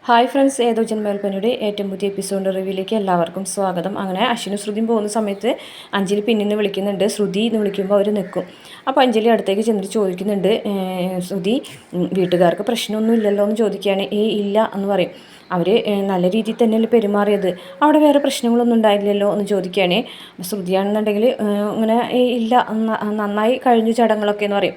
Hi friends, ഏതോ ജന്മകൽപ്പനയുടെ ഏറ്റവും പുതിയ എപ്പിസോഡ് റിവ്യൂയിലേക്ക് എല്ലാവർക്കും സ്വാഗതം. അങ്ങനെ അശ്വിനും ശ്രുതിയും പോകുന്ന സമയത്ത് അഞ്ജലി പിന്നിൽ നിന്ന് വിളിക്കുന്നുണ്ട്. ശ്രുതി എന്ന് വിളിക്കുമ്പോൾ അവർ നിൽക്കും. അപ്പോൾ അഞ്ജലി അടുത്തേക്ക് ചെന്നിട്ട് ചോദിക്കുന്നുണ്ട്, ശ്രുതി വീട്ടുകാർക്ക് പ്രശ്നമൊന്നും ഇല്ലല്ലോ എന്ന് ചോദിക്കുകയാണ്. ഇല്ല എന്ന് പറയും. അവർ നല്ല രീതിയിൽ തന്നെയല്ലേ പെരുമാറിയത്, അവിടെ വേറെ പ്രശ്നങ്ങളൊന്നും ഉണ്ടായില്ലല്ലോ എന്ന് ചോദിക്കുകയാണ്. ശ്രുതിയാണെന്നുണ്ടെങ്കിൽ ഇങ്ങനെ ഇല്ല, നന്നായി കഴിഞ്ഞു ചടങ്ങുകളൊക്കെ എന്ന് പറയും.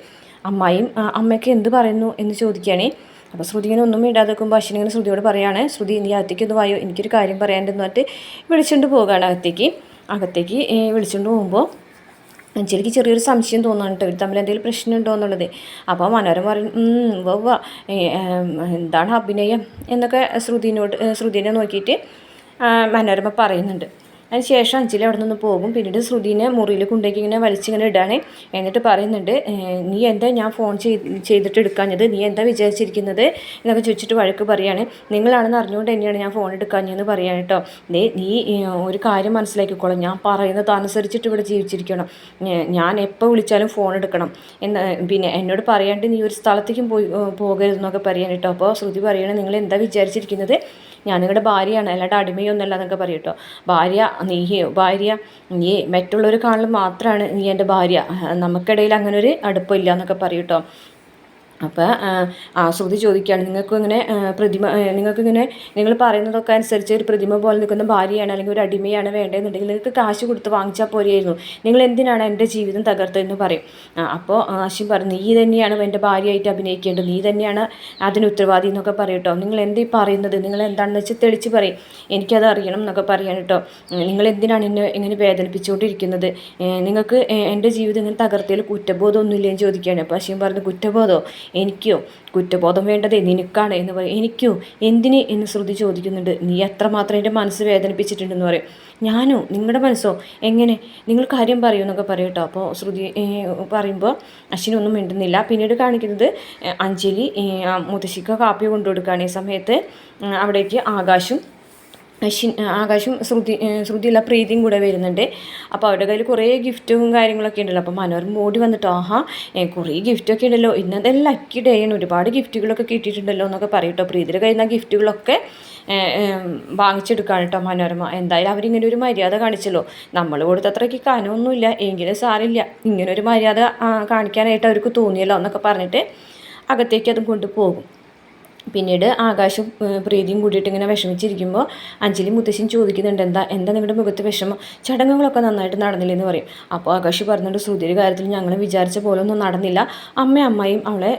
അമ്മയൊക്കെ എന്ത് പറയുന്നു എന്ന് ചോദിക്കുകയാണ്. അപ്പോൾ ശ്രുതി ഇങ്ങനെ ഒന്നും ഇടാതെ നിൽക്കുമ്പോൾ അശ്വിനി ഇങ്ങനെ ശ്രുതിയോട് പറയുകയാണ്, ശ്രുതി നീ അകത്തേക്ക് ഒന്ന് വായോ, എനിക്കൊരു കാര്യം പറയാണ്ടെന്ന് പറഞ്ഞിട്ട് വിളിച്ചുകൊണ്ട് പോവുകയാണ് അകത്തേക്ക് വിളിച്ചുകൊണ്ട് പോകുമ്പോൾ അഞ്ജലിക്ക് ചെറിയൊരു സംശയം തോന്നുന്നുണ്ട്, ഇവർ തമ്മിൽ എന്തെങ്കിലും പ്രശ്നമുണ്ടോ എന്നുള്ളത്. അപ്പോൾ മനോരമ പറയും, എന്താണ് അഭിനയം എന്നൊക്കെ ശ്രുതിനെ നോക്കിയിട്ട് മനോരമ പറയുന്നുണ്ട്. അതിന് ശേഷം അഞ്ജലി അവിടെ നിന്ന് പോകും. പിന്നീട് ശ്രുതിനെ മുറിയിൽ കൊണ്ടേക്ക് ഇങ്ങനെ വലിച്ചിങ്ങനെ ഇടാണ്. എന്നിട്ട് പറയുന്നുണ്ട്, നീ എന്താ ഞാൻ ഫോൺ ചെയ്തിട്ട് എടുക്കാഞ്ഞത്, നീ എന്താ വിചാരിച്ചിരിക്കുന്നത് എന്നൊക്കെ ചോദിച്ചിട്ട് വഴക്ക് പറയാണ്. നിങ്ങളാണെന്ന് അറിഞ്ഞുകൊണ്ട് തന്നെയാണ് ഞാൻ ഫോൺ എടുക്കാഞ്ഞെന്ന് പറയാൻ കേട്ടോ. നീ ഒരു കാര്യം മനസ്സിലാക്കിക്കോളാം, ഞാൻ പറയുന്നത് അനുസരിച്ചിട്ട് ഇവിടെ ജീവിച്ചിരിക്കണം. ഞാൻ എപ്പോൾ വിളിച്ചാലും ഫോൺ എടുക്കണം എന്ന് പിന്നെ എന്നോട് പറയാണ്ട് നീ ഒരു സ്ഥലത്തേക്കും പോകരുതെന്നൊക്കെ പറയാൻ കേട്ടോ. അപ്പോൾ ശ്രുതി പറയണേ, നിങ്ങൾ എന്താ വിചാരിച്ചിരിക്കുന്നത്, ഞാൻ നിങ്ങളുടെ ഭാര്യയാണ്, അല്ലാണ്ട് അടിമയൊന്നുമല്ല എന്നൊക്കെ പറയും കേട്ടോ. ഭാര്യ നീ മറ്റുള്ളവർ കാണൽ മാത്രമാണ് നീ എൻ്റെ ഭാര്യ, നമുക്കിടയിൽ അങ്ങനെ ഒരു അടുപ്പമില്ല എന്നൊക്കെ പറയും കേട്ടോ. അപ്പോൾ ശ്രുതി ചോദിക്കുകയാണ്, നിങ്ങൾക്കിങ്ങനെ നിങ്ങൾ പറയുന്നതൊക്കെ അനുസരിച്ച് ഒരു പ്രതിമ പോലെ നിൽക്കുന്ന ഭാര്യയാണ് അല്ലെങ്കിൽ ഒരു അടിമയാണ് വേണ്ടതെന്നുണ്ടെങ്കിൽ നിങ്ങൾക്ക് കാശ് കൊടുത്ത് വാങ്ങിച്ചാൽ പോലെയായിരുന്നു, നിങ്ങൾ എന്തിനാണ് എൻ്റെ ജീവിതം തകർത്തതെന്ന് പറയും. അപ്പോൾ അശ്വിൻ പറഞ്ഞു, നീ തന്നെയാണ് എൻ്റെ ഭാര്യയായിട്ട് അഭിനയിക്കേണ്ടത്, നീ തന്നെയാണ് അതിന് ഉത്തരവാദി എന്നൊക്കെ പറയും കേട്ടോ. നിങ്ങൾ എന്തീ പറയുന്നത്, നിങ്ങൾ എന്താണെന്ന് വെച്ചാൽ തെളിച്ച് പറയും, എനിക്കത് അറിയണം എന്നൊക്കെ പറയാൻ കേട്ടോ. നിങ്ങൾ എന്തിനാണ് എന്നെ ഇങ്ങനെ വേദനിപ്പിച്ചുകൊണ്ടിരിക്കുന്നത്, നിങ്ങൾക്ക് എൻ്റെ ജീവിതം ഇങ്ങനെ തകർത്തതിൽ കുറ്റബോധമൊന്നുമില്ലെന്ന് ചോദിക്കുകയാണ്. അപ്പോൾ അശ്വിൻ പറഞ്ഞു, കുറ്റബോധമോ, എനിക്കോ കുറ്റബോധം വേണ്ടതേ നിനക്കാണ് എന്ന് പറയും. എനിക്കോ എന്തിന് എന്ന് ശ്രുതി ചോദിക്കുന്നുണ്ട്. നീ എത്രമാത്രം എൻ്റെ മനസ്സ് വേദനിപ്പിച്ചിട്ടുണ്ടെന്ന് പറയും. ഞാനോ, നിങ്ങളുടെ മനസ്സോ, എങ്ങനെ, നിങ്ങൾ കാര്യം പറയൂ എന്നൊക്കെ പറയും കേട്ടോ. അപ്പോൾ ശ്രുതി പറയുമ്പോൾ അശ്വിനൊന്നും മിണ്ടുന്നില്ല. പിന്നീട് കാണിക്കുന്നത് അഞ്ജലി മുത്തശ്ശിക്ക് കാപ്പി കൊണ്ടുകൊടുക്കുകയാണ്. ഈ സമയത്ത് അവിടേക്ക് ആകാശും ശ്രുതിയുള്ള പ്രീതിയും കൂടെ വരുന്നുണ്ട്. അപ്പോൾ അവരുടെ കയ്യിൽ കുറേ ഗിഫ്റ്റും കാര്യങ്ങളൊക്കെ ഉണ്ടല്ലോ. അപ്പോൾ മനോരമ ഓടി വന്നിട്ടോ, കുറേ ഗിഫ്റ്റൊക്കെ ഉണ്ടല്ലോ, ഇന്നതെല്ലാം ലക്കി ഡേ ആണ്, ഒരുപാട് ഗിഫ്റ്റുകളൊക്കെ കിട്ടിയിട്ടുണ്ടല്ലോ എന്നൊക്കെ പറയട്ടോ. പ്രീതിയുടെ കയ്യിൽ നിന്ന് ഗിഫ്റ്റുകളൊക്കെ വാങ്ങിച്ചെടുക്കുകയാണ് കേട്ടോ മനോരമ. എന്തായാലും അവരിങ്ങനെ ഒരു മര്യാദ കാണിച്ചല്ലോ, നമ്മൾ കൊടുത്തത്രയ്ക്ക് കനമൊന്നുമില്ല, എങ്കിലും സാരില്ല, ഇങ്ങനെ ഒരു മര്യാദ കാണിക്കാനായിട്ട് അവർക്ക് തോന്നിയല്ലോ എന്നൊക്കെ പറഞ്ഞിട്ട് അകത്തേക്ക് അതും കൊണ്ടുപോകും. പിന്നീട് ആകാശും പ്രീതിയും കൂടിയിട്ട് ഇങ്ങനെ വിഷമിച്ചിരിക്കുമ്പോൾ അഞ്ജലി മുത്തശ്ശൻ ചോദിക്കുന്നുണ്ട്, എന്താ നിങ്ങളുടെ മുഖത്ത് വിഷമം, ചടങ്ങുകളൊക്കെ നന്നായിട്ട് നടന്നില്ലെന്ന് പറയും. അപ്പോൾ ആകാശ് പറഞ്ഞിട്ട്, ശ്രുതിയുടെ കാര്യത്തിൽ ഞങ്ങൾ വിചാരിച്ച പോലെ ഒന്നും നടന്നില്ല, അമ്മയും അവളെ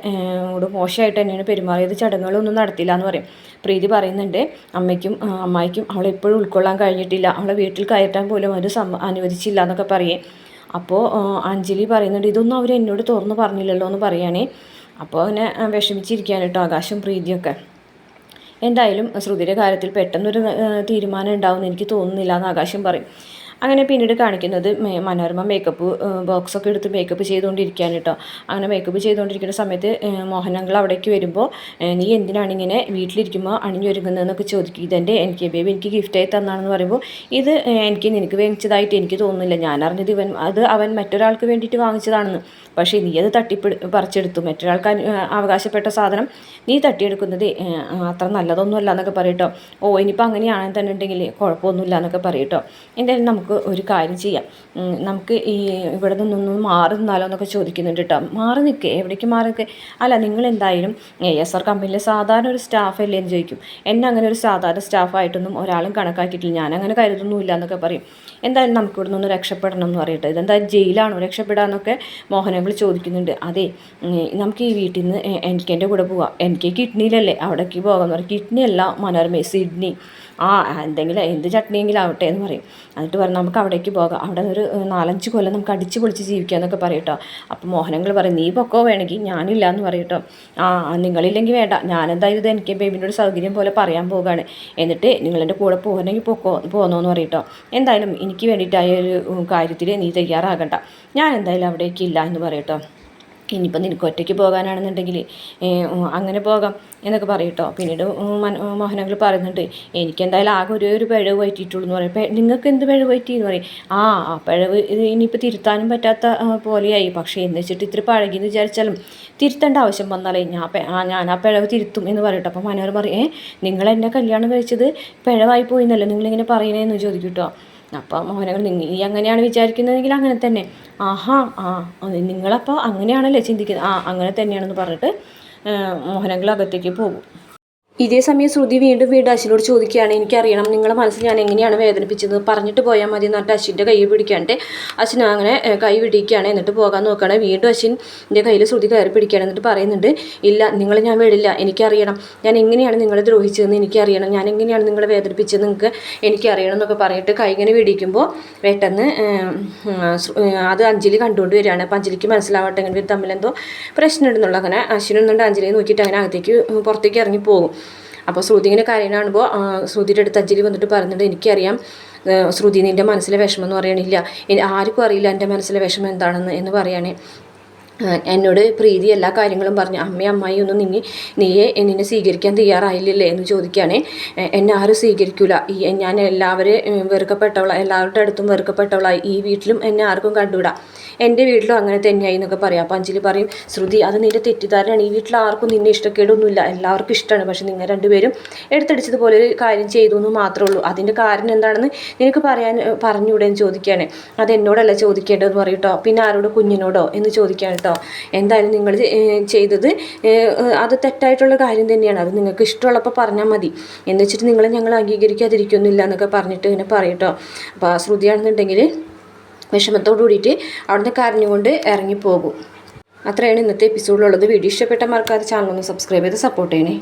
മോശമായിട്ട് തന്നെയാണ് പെരുമാറിയത്, ചടങ്ങുകളൊന്നും നടത്തില്ല എന്ന് പറയും. പ്രീതി പറയുന്നുണ്ട്, അമ്മായിക്കും അവളെ എപ്പോഴും ഉൾക്കൊള്ളാൻ കഴിഞ്ഞിട്ടില്ല, അവളെ വീട്ടിൽ കയറ്റാൻ പോലും അവർ അനുവദിച്ചില്ല എന്നൊക്കെ പറയേ. അപ്പോൾ അഞ്ജലി പറയുന്നുണ്ട്, ഇതൊന്നും അവർ എന്നോട് തുറന്ന് പറഞ്ഞില്ലല്ലോ എന്ന് പറയുകയാണേ. അപ്പോൾ അങ്ങനെ വിഷമിച്ചിരിക്കുകയാണ് കേട്ടോ ആകാശം പ്രീതിയൊക്കെ. എന്തായാലും ശ്രുതിയുടെ കാര്യത്തിൽ പെട്ടെന്നൊരു തീരുമാനം ഉണ്ടാവുമെന്ന് എനിക്ക് തോന്നുന്നില്ല എന്ന് ആകാശം പറയും. അങ്ങനെ പിന്നീട് കാണിക്കുന്നത് മനോരമ മേക്കപ്പ് ബോക്സൊക്കെ എടുത്ത് മേക്കപ്പ് ചെയ്തുകൊണ്ടിരിക്കുകയാണ് കേട്ടോ. അങ്ങനെ മേക്കപ്പ് ചെയ്തുകൊണ്ടിരിക്കുന്ന സമയത്ത് മോഹനങ്ങൾ അവിടേക്ക് വരുമ്പോൾ, നീ എന്തിനാണ് ഇങ്ങനെ വീട്ടിലിരിക്കുമ്പോൾ അണിഞ്ഞൊരുങ്ങുന്നതെന്നൊക്കെ ചോദിക്കും. ഇതെൻ്റെ എനിക്ക് ഗിഫ്റ്റായി തന്നാണെന്ന് പറയുമ്പോൾ, ഇത് നിനക്ക് വാങ്ങിച്ചതായിട്ട് എനിക്ക് തോന്നുന്നില്ല, ഞാൻ അറിഞ്ഞത് അവൻ മറ്റൊരാൾക്ക് വേണ്ടിയിട്ട് വാങ്ങിച്ചതാണെന്ന്, പക്ഷേ നീ അത് പറിച്ചെടുത്തു, മറ്റൊരാൾക്ക് അവകാശപ്പെട്ട സാധനം നീ തട്ടിയെടുക്കുന്നത് അത്ര നല്ലതൊന്നുമല്ല എന്നൊക്കെ പറയട്ടോ. ഇനിയിപ്പോൾ അങ്ങനെയാണെന്ന് തന്നെ ഉണ്ടെങ്കിൽ കുഴപ്പമൊന്നുമില്ല എന്നൊക്കെ പറയട്ടോ. എന്തായാലും നമുക്ക് ഒരു കാര്യം ചെയ്യാം, നമുക്ക് ഇവിടെ നിന്നൊന്നും മാറി നിന്നാലോ എന്നൊക്കെ ചോദിക്കുന്നുണ്ട് കേട്ടോ. മാറി നിൽക്കുക, എവിടേക്ക് മാറി നിൽക്കുക, അല്ല നിങ്ങൾ എന്തായാലും ASR കമ്പനിയിലെ സാധാരണ ഒരു സ്റ്റാഫ് അല്ലേ എന്ന് ചോദിക്കും. എന്നെ അങ്ങനെ ഒരു സാധാരണ സ്റ്റാഫായിട്ടൊന്നും ഒരാളും കണക്കാക്കിയിട്ടില്ല, ഞാൻ അങ്ങനെ കരുതുന്നുമില്ല എന്നൊക്കെ പറയും. എന്തായാലും നമുക്ക് ഇവിടെ നിന്ന് രക്ഷപ്പെടണം എന്ന് പറയട്ടെ. ഇതെന്തായാലും ജയിലാണോ രക്ഷപ്പെടാമെന്നൊക്കെ മോഹനങ്ങൾ ചോദിക്കുന്നുണ്ട്. അതെ, നമുക്ക് ഈ വീട്ടിൽ നിന്ന് എനിക്ക് എൻ്റെ കൂടെ പോവാം, എനിക്ക് കിഡ്നിയിലല്ലേ അവിടേക്ക് പോകാമെന്ന് പറയും. കിഡ്നി അല്ല മനോരമ, സിഡ്നി, എന്തെങ്കിലും എന്ത് ചട്നിയെങ്കിലും ആവട്ടെ എന്ന് പറയും. എന്നിട്ട് പറയും, നമുക്ക് അവിടേക്ക് പോകാം, അവിടെ ഒരു 4-5 കൊല്ലം നമുക്ക് അടിച്ച് പൊളിച്ച് ജീവിക്കാമെന്നൊക്കെ പറയും കേട്ടോ. അപ്പോൾ മോഹനങ്ങൾ പറയും, നീ പൊക്കോ വേണമെങ്കിൽ, ഞാനില്ല എന്ന് പറയും കേട്ടോ. നിങ്ങളില്ലെങ്കിൽ വേണ്ട, ഞാനെന്തായാലും ഇത് എനിക്ക് ബേബിൻ്റെ ഒരു സൗകര്യം പോലെ പറയാൻ പോവുകയാണ്, എന്നിട്ട് നിങ്ങളെൻ്റെ കൂടെ പോകണമെങ്കിൽ പോന്നോന്ന് പറയും കേട്ടോ. എന്തായാലും എനിക്ക് വേണ്ടിയിട്ടായ ഒരു കാര്യത്തിൽ നീ തയ്യാറാകണ്ട, ഞാൻ എന്തായാലും അവിടേക്ക് ഇല്ല എന്ന് പറയും കേട്ടോ. ഇനിയിപ്പോൾ നിനക്ക് ഒറ്റയ്ക്ക് പോകാനാണെന്നുണ്ടെങ്കിൽ അങ്ങനെ പോകാം എന്നൊക്കെ പറയും കേട്ടോ. പിന്നീട് മോഹനങ്ങൾ പറയുന്നുണ്ട്, എനിക്കെന്തായാലും ആകെ ഒരു പിഴവ് പറ്റിയിട്ടുള്ളൂ എന്ന് പറയും. നിങ്ങൾക്ക് എന്ത് പിഴവ് പറ്റി എന്ന് പറയും. ആ പിഴവ് ഇനിയിപ്പോൾ തിരുത്താനും പറ്റാത്ത പോലെയായി, പക്ഷേ എന്ന് വെച്ചിട്ട് ഇത്തിരി പഴകിയെന്ന് വിചാരിച്ചാലും തിരുത്തേണ്ട ആവശ്യം വന്നാലേ ഞാൻ ആ പിഴവ് തിരുത്തും എന്ന് പറയട്ടോ. അപ്പോൾ മനോഹർ പറയും, നിങ്ങൾ എന്നെ കല്യാണം കഴിച്ചത് പിഴവായി പോയിന്നല്ലോ നിങ്ങളിങ്ങനെ പറയണേന്ന് ചോദിക്കും കേട്ടോ. അപ്പം മോഹനങ്ങൾ നീ അങ്ങനെയാണ് വിചാരിക്കുന്നതെങ്കിൽ അങ്ങനെ തന്നെ. ആഹാ നിങ്ങളപ്പോൾ അങ്ങനെയാണല്ലേ ചിന്തിക്കുന്നത്, അങ്ങനെ തന്നെയാണെന്ന് പറഞ്ഞിട്ട് മോഹനങ്ങൾ അകത്തേക്ക് പോകും. ഇതേ സമയം ശ്രുതി വീണ്ടും അശ്വിനോട് ചോദിക്കുകയാണ്, എനിക്കറിയണം നിങ്ങളെ മനസ്സിൽ ഞാൻ എങ്ങനെയാണ് വേദനിപ്പിച്ചത്, പറഞ്ഞിട്ട് പോയാൽ മതി എന്ന് പറഞ്ഞിട്ട് അശ്വിൻ്റെ കൈ പിടിക്കാണ്ട് അശ്വിൻ അങ്ങനെ കൈ പിടിക്കുകയാണ്. എന്നിട്ട് പോകാൻ നോക്കുകയാണ്. വീണ്ടും അശ്വിൻ്റെ കയ്യിൽ ശ്രുതി കയറി പിടിക്കുകയാണ്. എന്നിട്ട് പറയുന്നുണ്ട്, ഇല്ല നിങ്ങളെ ഞാൻ വിടില്ല, എനിക്കറിയണം ഞാൻ എങ്ങനെയാണ് നിങ്ങളെ ദ്രോഹിച്ചതെന്ന് എനിക്കറിയണം, ഞാൻ എങ്ങനെയാണ് നിങ്ങളെ വേദനിപ്പിച്ചത് നിങ്ങൾക്ക് എനിക്കറിയണം എന്നൊക്കെ പറഞ്ഞിട്ട് കൈ ഇങ്ങനെ പിടിക്കുമ്പോൾ പെട്ടെന്ന് അത് അഞ്ജലി കണ്ടുകൊണ്ട് വരികയാണ്. അപ്പോൾ അഞ്ജലിക്ക് മനസ്സിലാവട്ടെ ഇങ്ങനെ തമ്മിലെന്തോ പ്രശ്നം ഉണ്ടെന്നുള്ള അങ്ങനെ അശ്വിനുണ്ട് അഞ്ജലിയെ നോക്കിയിട്ട് അങ്ങനെ അകത്തേക്ക് പുറത്തേക്ക് ഇറങ്ങി പോകും. അപ്പോൾ ശ്രുതി ഇങ്ങനെ കാര്യം കാണുമ്പോൾ ശ്രുതിയുടെ അടുത്ത് അഞ്ജലി വന്നിട്ട് പറയുന്നുണ്ട്, എനിക്കറിയാം ശ്രുതി നിൻ്റെ മനസ്സിലെ വിഷമം എന്ന് പറയണില്ല, ആർക്കും അറിയില്ല എൻ്റെ മനസ്സിലെ വിഷമം എന്താണെന്ന് എന്ന് പറയുകയാണെ. എന്നോട് പ്രീതി എല്ലാ കാര്യങ്ങളും പറഞ്ഞു, അമ്മായി ഒന്നും നീയെ നിന്നെ സ്വീകരിക്കാൻ തയ്യാറായില്ലല്ലേ എന്ന് ചോദിക്കുകയാണെ. എന്നെ ആരും സ്വീകരിക്കില്ല, ഞാൻ എല്ലാവരും എല്ലാവരുടെ അടുത്തും വെറുക്കപ്പെട്ടവളായി, ഈ വീട്ടിലും എന്നെ ആർക്കും കണ്ടുവിടാം, എൻ്റെ വീട്ടിലും അങ്ങനെ തന്നെയായി എന്നൊക്കെ പറയാം. അപ്പോൾ അഞ്ജലി പറയും, ശ്രുതി അത് നിൻ്റെ തെറ്റിദ്ധാരണയാണ്, ഈ വീട്ടിൽ ആർക്കും നിന്നെ ഇഷ്ടക്കേടൊന്നുമില്ല, എല്ലാവർക്കും ഇഷ്ടമാണ്, പക്ഷെ നിങ്ങൾ രണ്ടുപേരും എടുത്തടിച്ചതുപോലെ ഒരു കാര്യം ചെയ്തു എന്ന് മാത്രമേ ഉള്ളൂ, അതിൻ്റെ കാരണം എന്താണെന്ന് നിനക്ക് പറഞ്ഞുകൂടെ എന്ന് ചോദിക്കുകയാണ്. അത് എന്നോടല്ല ചോദിക്കേണ്ടതെന്ന് പറയും കേട്ടോ. പിന്നെ ആരോടോ, കുഞ്ഞിനോടോ എന്ന് ചോദിക്കുകയാണ് കേട്ടോ. എന്തായാലും നിങ്ങൾ ചെയ്തത് അത് തെറ്റായിട്ടുള്ള കാര്യം തന്നെയാണ്, അത് നിങ്ങൾക്ക് ഇഷ്ടമുള്ളപ്പോൾ പറഞ്ഞാൽ മതി, എന്ന് വെച്ചിട്ട് ഞങ്ങൾ അംഗീകരിക്കാതിരിക്കുന്നില്ല എന്നൊക്കെ പറഞ്ഞിട്ട് ഇങ്ങനെ പറയും കേട്ടോ. അപ്പോൾ ശ്രുതിയാണെന്നുണ്ടെങ്കിൽ വിഷമത്തോടു കൂടിയിട്ട് അവിടുന്ന് കരഞ്ഞുകൊണ്ട് ഇറങ്ങിപ്പോകും. അത്രയാണ് ഇന്നത്തെ എപ്പിസോഡിലുള്ളത്. വീഡിയോ ഇഷ്ടപ്പെട്ട മറക്കാതെ ചാനൽ ഒന്ന് സബ്സ്ക്രൈബ് ചെയ്ത് സപ്പോർട്ട് ചെയ്യണേ.